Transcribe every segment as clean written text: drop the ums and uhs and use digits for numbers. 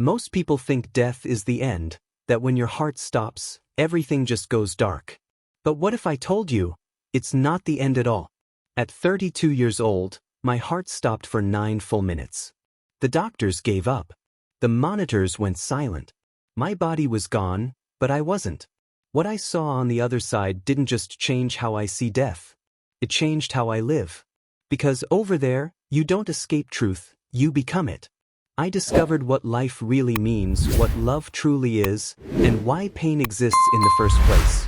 Most people think death is the end, that when your heart stops, everything just goes dark. But what if I told you, it's not the end at all? At 32 years old, my heart stopped for 9 full minutes. The doctors gave up. The monitors went silent. My body was gone, but I wasn't. What I saw on the other side didn't just change how I see death. It changed how I live. Because over there, you don't escape truth, you become it. I discovered what life really means, what love truly is, and why pain exists in the first place.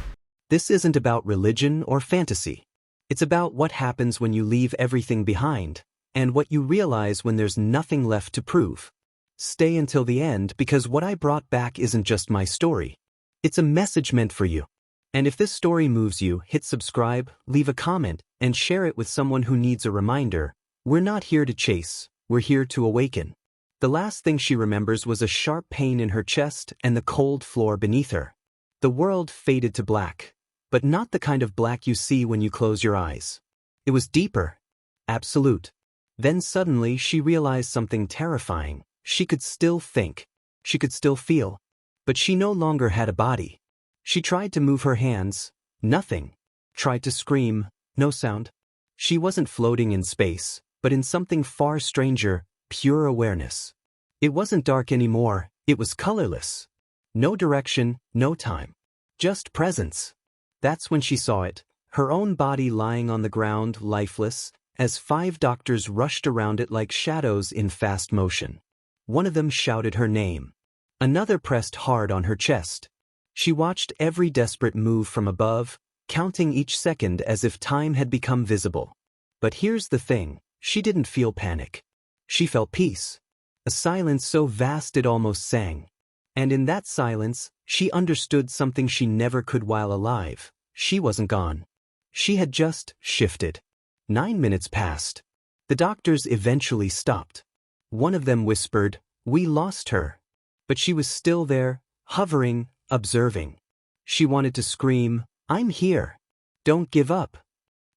This isn't about religion or fantasy. It's about what happens when you leave everything behind, and what you realize when there's nothing left to prove. Stay until the end, because what I brought back isn't just my story. It's a message meant for you. And if this story moves you, hit subscribe, leave a comment, and share it with someone who needs a reminder. We're not here to chase, we're here to awaken. The last thing she remembers was a sharp pain in her chest and the cold floor beneath her. The world faded to black, but not the kind of black you see when you close your eyes. It was deeper, absolute. Then suddenly she realized something terrifying. She could still think. She could still feel. But she no longer had a body. She tried to move her hands. Nothing. Tried to scream. No sound. She wasn't floating in space, but in something far stranger, pure awareness. It wasn't dark anymore, it was colorless. No direction, no time. Just presence. That's when she saw it, her own body lying on the ground, lifeless, as 5 doctors rushed around it like shadows in fast motion. One of them shouted her name. Another pressed hard on her chest. She watched every desperate move from above, counting each second as if time had become visible. But here's the thing, she didn't feel panic. She felt peace. A silence so vast it almost sang. And in that silence, she understood something she never could while alive. She wasn't gone. She had just shifted. 9 minutes passed. The doctors eventually stopped. One of them whispered, "We lost her." But she was still there, hovering, observing. She wanted to scream, "I'm here. Don't give up."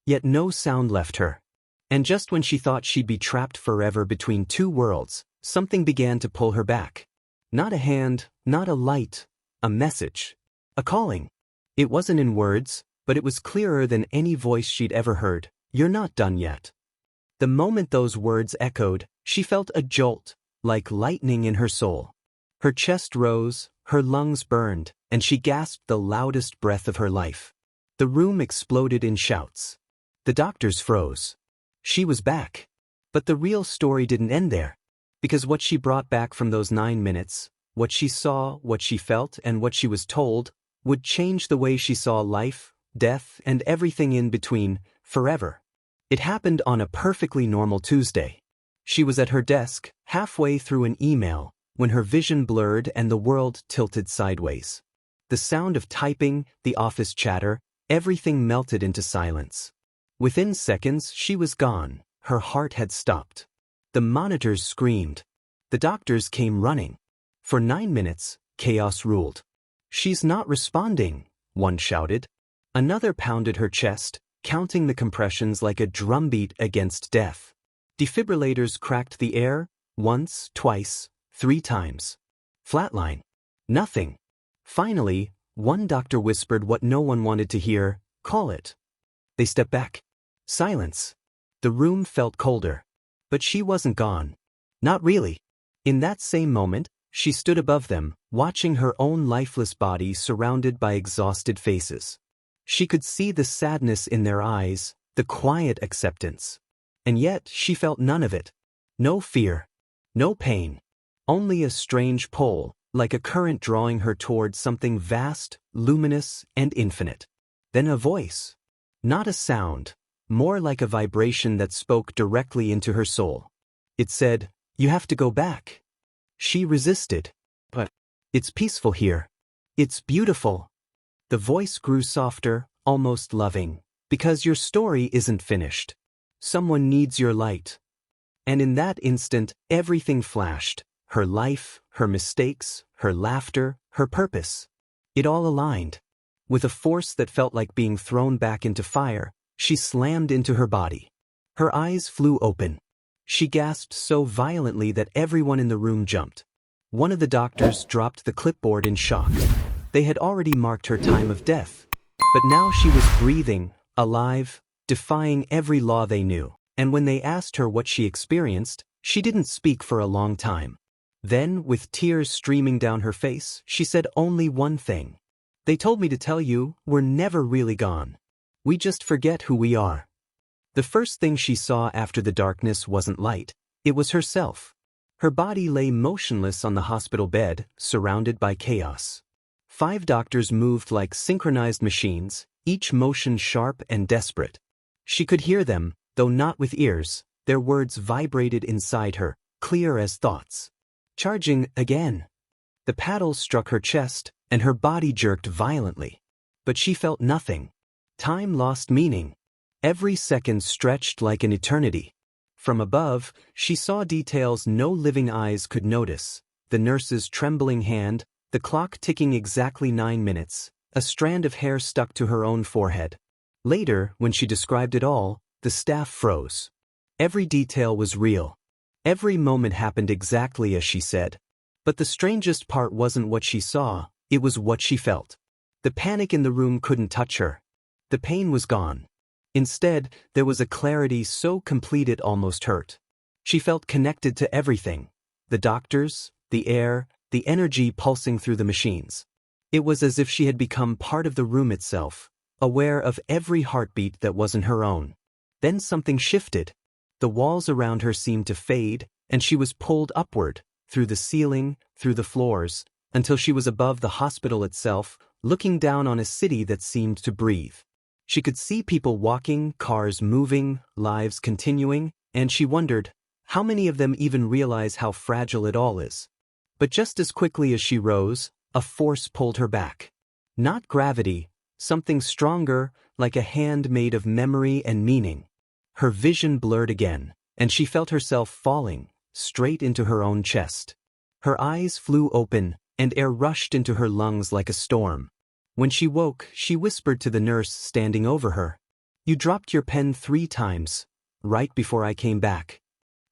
Yet no sound left her. And just when she thought she'd be trapped forever between 2 worlds, something began to pull her back. Not a hand, not a light, a message. A calling. It wasn't in words, but it was clearer than any voice she'd ever heard. "You're not done yet." The moment those words echoed, she felt a jolt, like lightning in her soul. Her chest rose, her lungs burned, and she gasped the loudest breath of her life. The room exploded in shouts. The doctors froze. She was back. But the real story didn't end there. Because what she brought back from those 9 minutes, what she saw, what she felt, and what she was told, would change the way she saw life, death, and everything in between, forever. It happened on a perfectly normal Tuesday. She was at her desk, halfway through an email, when her vision blurred and the world tilted sideways. The sound of typing, the office chatter, everything melted into silence. Within seconds, she was gone. Her heart had stopped. The monitors screamed. The doctors came running. For 9 minutes, chaos ruled. "She's not responding," one shouted. Another pounded her chest, counting the compressions like a drumbeat against death. Defibrillators cracked the air, once, twice, 3 times. Flatline. Nothing. Finally, one doctor whispered what no one wanted to hear, "Call it." They stepped back. Silence. The room felt colder. But she wasn't gone. Not really. In that same moment, she stood above them, watching her own lifeless body surrounded by exhausted faces. She could see the sadness in their eyes, the quiet acceptance. And yet she felt none of it. No fear. No pain. Only a strange pull, like a current drawing her toward something vast, luminous, and infinite. Then a voice. Not a sound. More like a vibration that spoke directly into her soul. It said, "You have to go back." She resisted. "But it's peaceful here. It's beautiful." The voice grew softer, almost loving. "Because your story isn't finished. Someone needs your light." And in that instant, everything flashed. Her life, her mistakes, her laughter, her purpose. It all aligned. With a force that felt like being thrown back into fire, she slammed into her body. Her eyes flew open. She gasped so violently that everyone in the room jumped. One of the doctors dropped the clipboard in shock. They had already marked her time of death. But now she was breathing, alive, defying every law they knew. And when they asked her what she experienced, she didn't speak for a long time. Then, with tears streaming down her face, she said only one thing. "They told me to tell you, we're never really gone. We just forget who we are." The first thing she saw after the darkness wasn't light, it was herself. Her body lay motionless on the hospital bed, surrounded by chaos. 5 doctors moved like synchronized machines, each motion sharp and desperate. She could hear them, though not with ears. Their words vibrated inside her, clear as thoughts. "Charging again." The paddles struck her chest, and her body jerked violently. But she felt nothing. Time lost meaning. Every second stretched like an eternity. From above, she saw details no living eyes could notice: the nurse's trembling hand, the clock ticking exactly 9 minutes, a strand of hair stuck to her own forehead. Later, when she described it all, the staff froze. Every detail was real. Every moment happened exactly as she said. But the strangest part wasn't what she saw, it was what she felt. The panic in the room couldn't touch her. The pain was gone. Instead, there was a clarity so complete it almost hurt. She felt connected to everything: the doctors, the air, the energy pulsing through the machines. It was as if she had become part of the room itself, aware of every heartbeat that wasn't her own. Then something shifted. The walls around her seemed to fade, and she was pulled upward, through the ceiling, through the floors, until she was above the hospital itself, looking down on a city that seemed to breathe. She could see people walking, cars moving, lives continuing, and she wondered, how many of them even realize how fragile it all is? But just as quickly as she rose, a force pulled her back. Not gravity, something stronger, like a hand made of memory and meaning. Her vision blurred again, and she felt herself falling, straight into her own chest. Her eyes flew open, and air rushed into her lungs like a storm. When she woke, she whispered to the nurse standing over her, "You dropped your pen 3 times, right before I came back."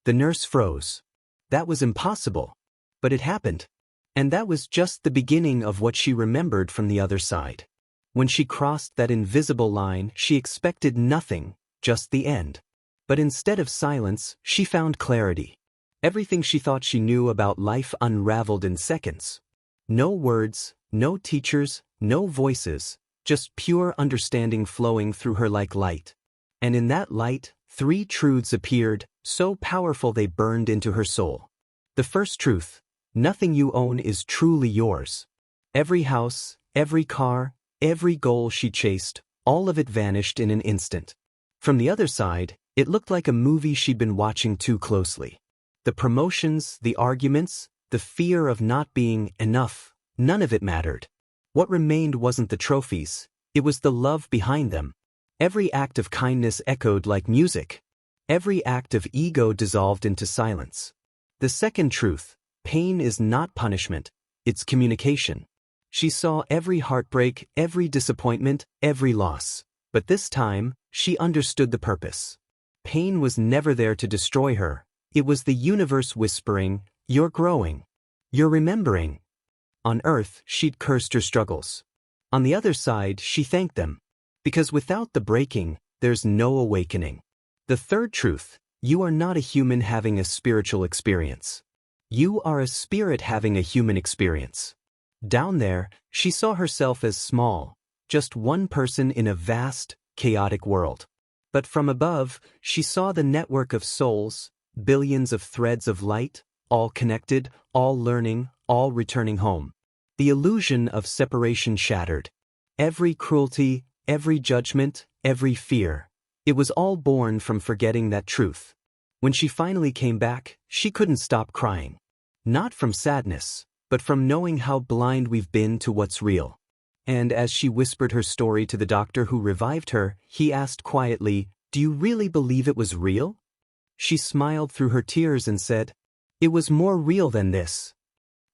The nurse froze. That was impossible. But it happened. And that was just the beginning of what she remembered from the other side. When she crossed that invisible line, she expected nothing, just the end. But instead of silence, she found clarity. Everything she thought she knew about life unraveled in seconds. No words, no teachers, no voices, just pure understanding flowing through her like light. And in that light, 3 truths appeared, so powerful they burned into her soul. The first truth: nothing you own is truly yours. Every house, every car, every goal she chased, all of it vanished in an instant. From the other side, it looked like a movie she'd been watching too closely. The promotions, the arguments, the fear of not being enough, none of it mattered. What remained wasn't the trophies, it was the love behind them. Every act of kindness echoed like music. Every act of ego dissolved into silence. The second truth: pain is not punishment, it's communication. She saw every heartbreak, every disappointment, every loss. But this time, she understood the purpose. Pain was never there to destroy her. It was the universe whispering, "You're growing. You're remembering." On Earth, she'd cursed her struggles. On the other side, she thanked them. Because without the breaking, there's no awakening. The third truth: you are not a human having a spiritual experience. You are a spirit having a human experience. Down there, she saw herself as small, just one person in a vast, chaotic world. But from above, she saw the network of souls, billions of threads of light, all connected, all learning, all returning home. The illusion of separation shattered. Every cruelty, every judgment, every fear. It was all born from forgetting that truth. When she finally came back, she couldn't stop crying. Not from sadness, but from knowing how blind we've been to what's real. And as she whispered her story to the doctor who revived her, he asked quietly, "Do you really believe it was real?" She smiled through her tears and said, "It was more real than this."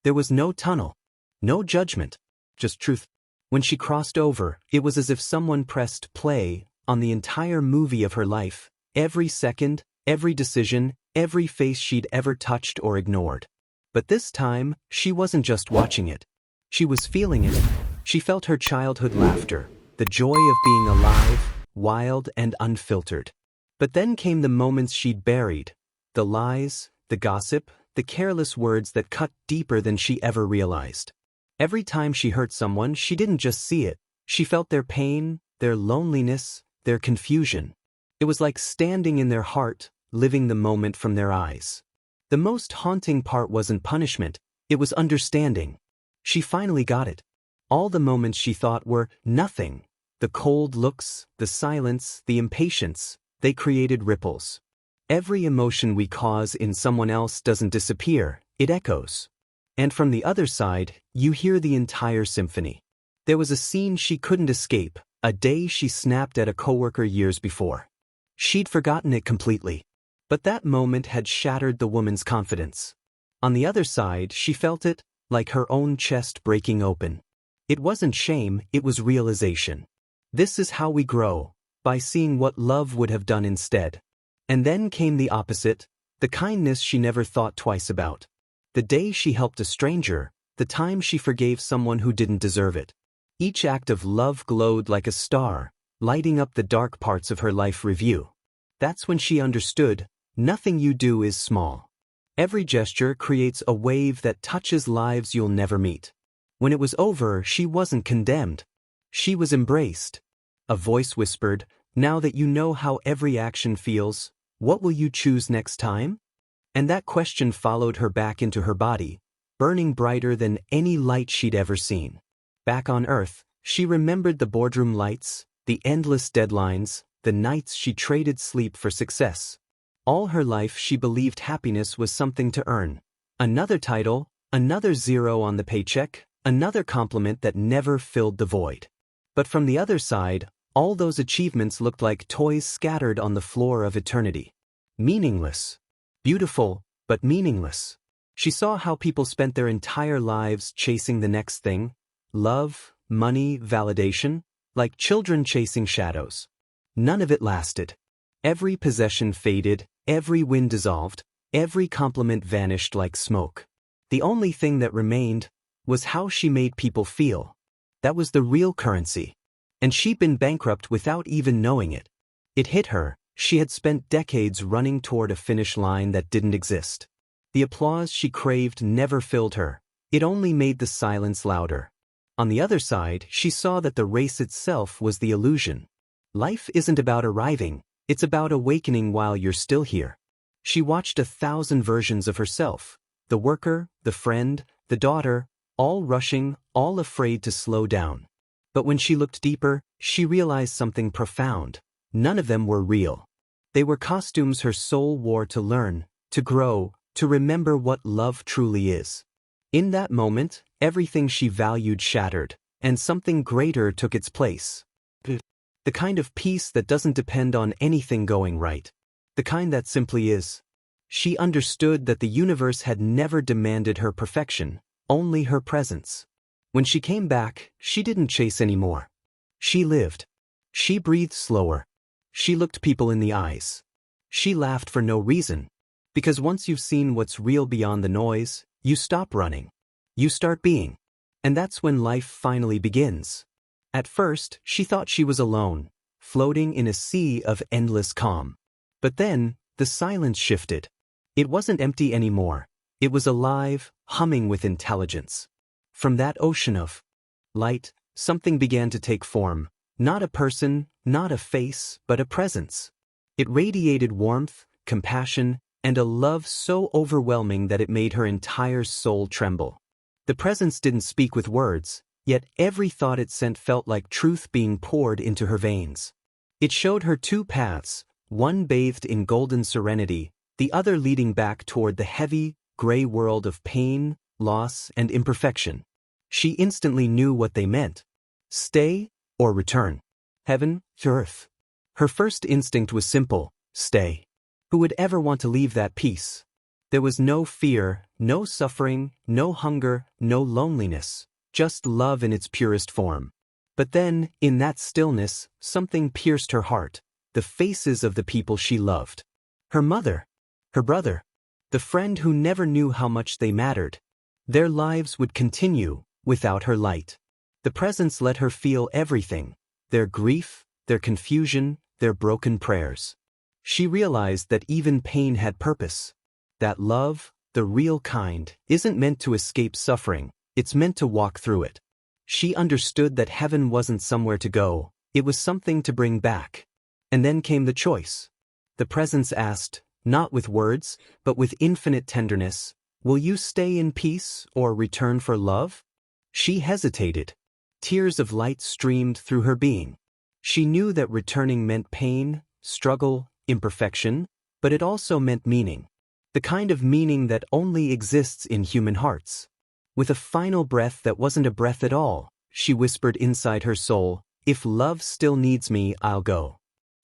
There was no tunnel, no judgment, just truth. When she crossed over, it was as if someone pressed play on the entire movie of her life, every second, every decision, every face she'd ever touched or ignored. But this time, she wasn't just watching it. She was feeling it. She felt her childhood laughter, the joy of being alive, wild and unfiltered. But then came the moments she'd buried, the lies, the gossip, the careless words that cut deeper than she ever realized. Every time she hurt someone, she didn't just see it. She felt their pain, their loneliness, their confusion. It was like standing in their heart, living the moment from their eyes. The most haunting part wasn't punishment, it was understanding. She finally got it. All the moments she thought were nothing. The cold looks, the silence, the impatience, they created ripples. Every emotion we cause in someone else doesn't disappear, it echoes. And from the other side, you hear the entire symphony. There was a scene she couldn't escape, a day she snapped at a coworker years before. She'd forgotten it completely. But that moment had shattered the woman's confidence. On the other side, she felt it, like her own chest breaking open. It wasn't shame, it was realization. This is how we grow, by seeing what love would have done instead. And then came the opposite, the kindness she never thought twice about. The day she helped a stranger, the time she forgave someone who didn't deserve it. Each act of love glowed like a star, lighting up the dark parts of her life review. That's when she understood, nothing you do is small. Every gesture creates a wave that touches lives you'll never meet. When it was over, she wasn't condemned. She was embraced. A voice whispered, "Now that you know how every action feels, what will you choose next time?" And that question followed her back into her body, burning brighter than any light she'd ever seen. Back on Earth, she remembered the boardroom lights, the endless deadlines, the nights she traded sleep for success. All her life she believed happiness was something to earn. Another title, another zero on the paycheck, another compliment that never filled the void. But from the other side, all those achievements looked like toys scattered on the floor of eternity. Meaningless. Beautiful, but meaningless. She saw how people spent their entire lives chasing the next thing. Love, money, validation, like children chasing shadows. None of it lasted. Every possession faded, every win dissolved, every compliment vanished like smoke. The only thing that remained was how she made people feel. That was the real currency. And she'd been bankrupt without even knowing it. It hit her, she had spent decades running toward a finish line that didn't exist. The applause she craved never filled her, it only made the silence louder. On the other side, she saw that the race itself was the illusion. Life isn't about arriving, it's about awakening while you're still here. She watched 1,000 versions of herself, the worker, the friend, the daughter, all rushing, all afraid to slow down. But when she looked deeper, she realized something profound. None of them were real. They were costumes her soul wore to learn, to grow, to remember what love truly is. In that moment, everything she valued shattered, and something greater took its place. The kind of peace that doesn't depend on anything going right. The kind that simply is. She understood that the universe had never demanded her perfection, only her presence. When she came back, she didn't chase anymore. She lived. She breathed slower. She looked people in the eyes. She laughed for no reason. Because once you've seen what's real beyond the noise, you stop running. You start being. And that's when life finally begins. At first, she thought she was alone, floating in a sea of endless calm. But then, the silence shifted. It wasn't empty anymore. It was alive, humming with intelligence. From that ocean of light, something began to take form. Not a person, not a face, but a presence. It radiated warmth, compassion, and a love so overwhelming that it made her entire soul tremble. The presence didn't speak with words, yet every thought it sent felt like truth being poured into her veins. It showed her two paths, one bathed in golden serenity, the other leading back toward the heavy, gray world of pain, loss, and imperfection. She instantly knew what they meant. Stay or return. Heaven to earth. Her first instinct was simple: stay. Who would ever want to leave that peace? There was no fear, no suffering, no hunger, no loneliness, just love in its purest form. But then, in that stillness, something pierced her heart, the faces of the people she loved. Her mother, her brother, The friend who never knew how much they mattered. Their lives would continue without her light. The presence let her feel everything, their grief, their confusion, their broken prayers. She realized that even pain had purpose. That love, the real kind, isn't meant to escape suffering, it's meant to walk through it. She understood that heaven wasn't somewhere to go, it was something to bring back. And then came the choice. The presence asked, not with words, but with infinite tenderness, "Will you stay in peace or return for love?" She hesitated. Tears of light streamed through her being. She knew that returning meant pain, struggle, imperfection, but it also meant meaning. The kind of meaning that only exists in human hearts. With a final breath that wasn't a breath at all, she whispered inside her soul, "If love still needs me, I'll go."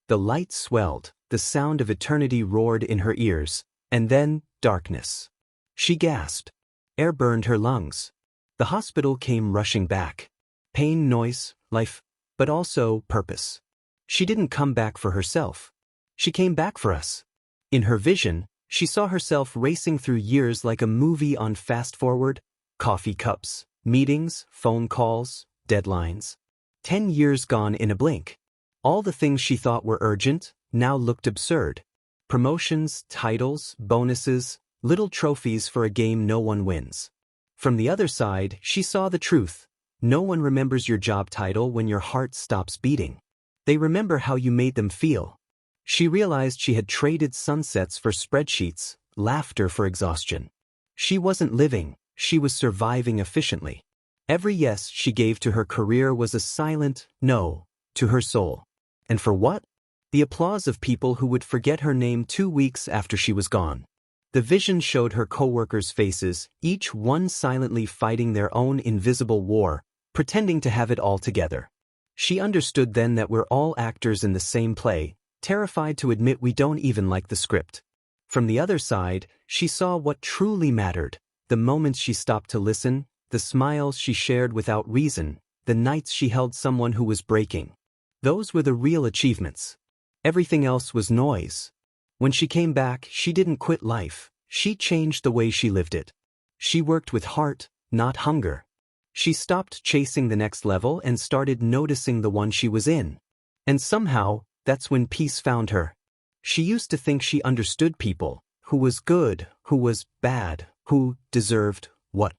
The light swelled, the sound of eternity roared in her ears, and then, darkness. She gasped. Air burned her lungs. The hospital came rushing back. Pain, noise, life, but also purpose. She didn't come back for herself. She came back for us. In her vision, she saw herself racing through years like a movie on fast forward, coffee cups, meetings, phone calls, deadlines. 10 years gone in a blink. All the things she thought were urgent now looked absurd. Promotions, titles, bonuses, little trophies for a game no one wins. From the other side, she saw the truth. No one remembers your job title when your heart stops beating. They remember how you made them feel. She realized she had traded sunsets for spreadsheets, laughter for exhaustion. She wasn't living, she was surviving efficiently. Every yes she gave to her career was a silent no to her soul. And for what? The applause of people who would forget her name 2 weeks after she was gone. The vision showed her co-workers' faces, each one silently fighting their own invisible war, pretending to have it all together. She understood then that we're all actors in the same play, terrified to admit we don't even like the script. From the other side, she saw what truly mattered, the moments she stopped to listen, the smiles she shared without reason, the nights she held someone who was breaking. Those were the real achievements. Everything else was noise. When she came back, she didn't quit life, she changed the way she lived it. She worked with heart, not hunger. She stopped chasing the next level and started noticing the one she was in. And somehow, that's when peace found her. She used to think she understood people, who was good, who was bad, who deserved what.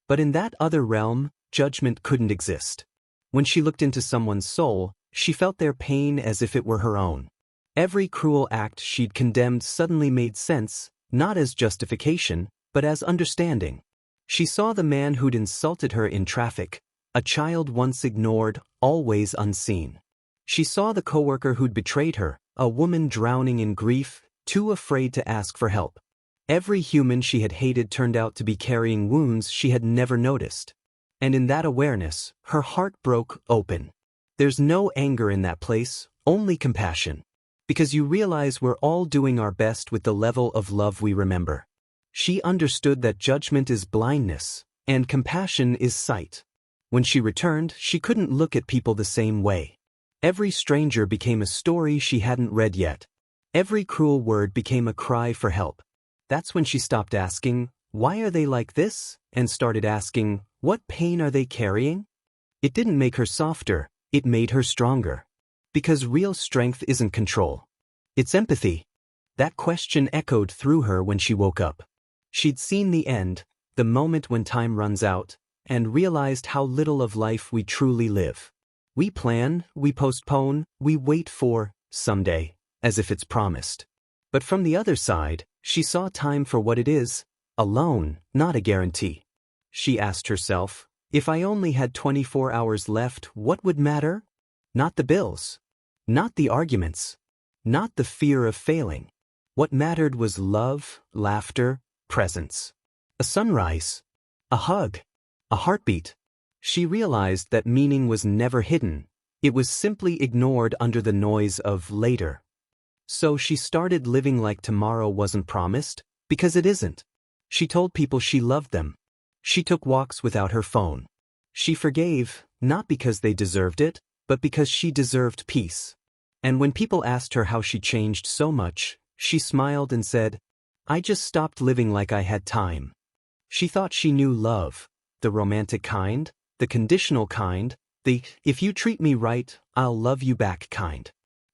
But in that other realm, judgment couldn't exist. When she looked into someone's soul, she felt their pain as if it were her own. Every cruel act she'd condemned suddenly made sense, not as justification, but as understanding. She saw the man who'd insulted her in traffic, a child once ignored, always unseen. She saw the coworker who'd betrayed her, a woman drowning in grief, too afraid to ask for help. Every human she had hated turned out to be carrying wounds she had never noticed. And in that awareness, her heart broke open. There's no anger in that place, only compassion. Because you realize we're all doing our best with the level of love we remember. She understood that judgment is blindness, and compassion is sight. When she returned, she couldn't look at people the same way. Every stranger became a story she hadn't read yet. Every cruel word became a cry for help. That's when she stopped asking, "Why are they like this?" and started asking, "What pain are they carrying?" It didn't make her softer, it made her stronger. Because real strength isn't control. It's empathy. That question echoed through her when she woke up. She'd seen the end, the moment when time runs out, and realized how little of life we truly live. We plan, we postpone, we wait for someday, as if it's promised. But from the other side, she saw time for what it is, a loan, not a guarantee. She asked herself, if I only had 24 hours left, what would matter? Not the bills. Not the arguments. Not the fear of failing. What mattered was love, laughter, presence. A sunrise. A hug. A heartbeat. She realized that meaning was never hidden. It was simply ignored under the noise of later. So she started living like tomorrow wasn't promised, because it isn't. She told people she loved them. She took walks without her phone. She forgave, not because they deserved it, but because she deserved peace. And when people asked her how she changed so much, she smiled and said, I just stopped living like I had time. She thought she knew love, the romantic kind, the conditional kind, the if you treat me right, I'll love you back kind.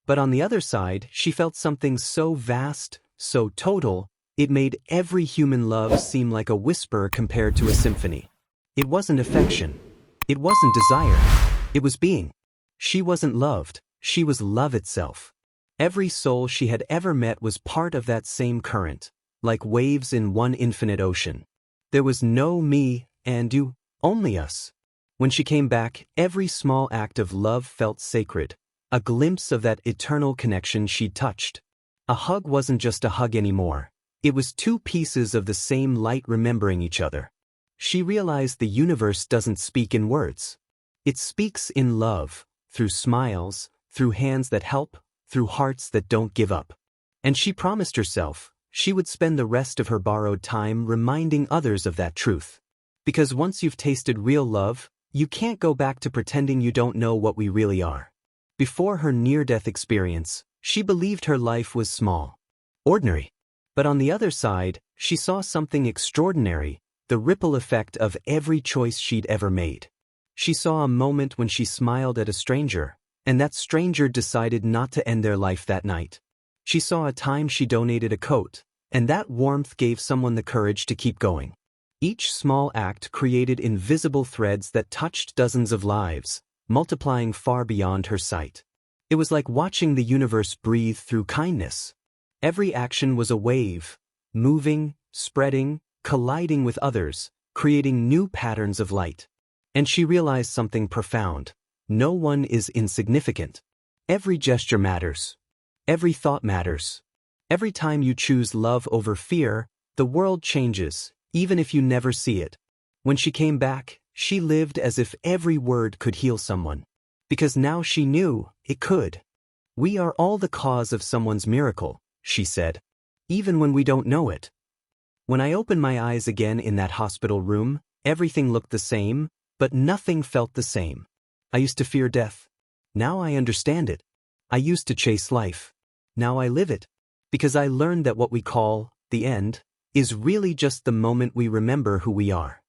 But on the other side, she felt something so vast, so total, it made every human love seem like a whisper compared to a symphony. It wasn't affection. It wasn't desire. It was being. She wasn't loved, she was love itself. Every soul she had ever met was part of that same current, like waves in one infinite ocean. There was no me and you, only us. When she came back, every small act of love felt sacred, a glimpse of that eternal connection she'd touched. A hug wasn't just a hug anymore. It was two pieces of the same light remembering each other. She realized the universe doesn't speak in words. It speaks in love, through smiles, through hands that help, through hearts that don't give up. And she promised herself, she would spend the rest of her borrowed time reminding others of that truth. Because once you've tasted real love, you can't go back to pretending you don't know what we really are. Before her near-death experience, she believed her life was small, ordinary. But on the other side, she saw something extraordinary, the ripple effect of every choice she'd ever made. She saw a moment when she smiled at a stranger, and that stranger decided not to end their life that night. She saw a time she donated a coat, and that warmth gave someone the courage to keep going. Each small act created invisible threads that touched dozens of lives, multiplying far beyond her sight. It was like watching the universe breathe through kindness. Every action was a wave, moving, spreading, colliding with others, creating new patterns of light. And she realized something profound. No one is insignificant. Every gesture matters. Every thought matters. Every time you choose love over fear, the world changes, even if you never see it. When she came back, she lived as if every word could heal someone. Because now she knew it could. We are all the cause of someone's miracle, she said. Even when we don't know it. When I opened my eyes again in that hospital room, everything looked the same, but nothing felt the same. I used to fear death. Now I understand it. I used to chase life. Now I live it. Because I learned that what we call the end is really just the moment we remember who we are.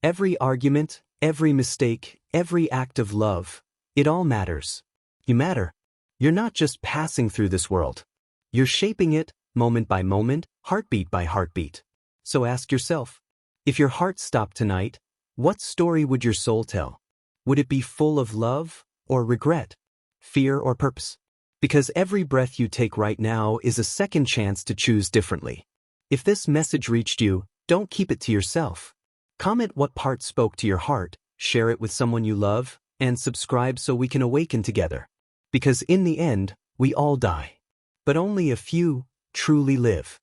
Every argument, every mistake, every act of love, it all matters. You matter. You're not just passing through this world. You're shaping it, moment by moment, heartbeat by heartbeat. So ask yourself, if your heart stopped tonight, what story would your soul tell? Would it be full of love or regret, fear or purpose? Because every breath you take right now is a second chance to choose differently. If this message reached you, don't keep it to yourself. Comment what part spoke to your heart, share it with someone you love, and subscribe so we can awaken together. Because in the end, we all die. But only a few truly live.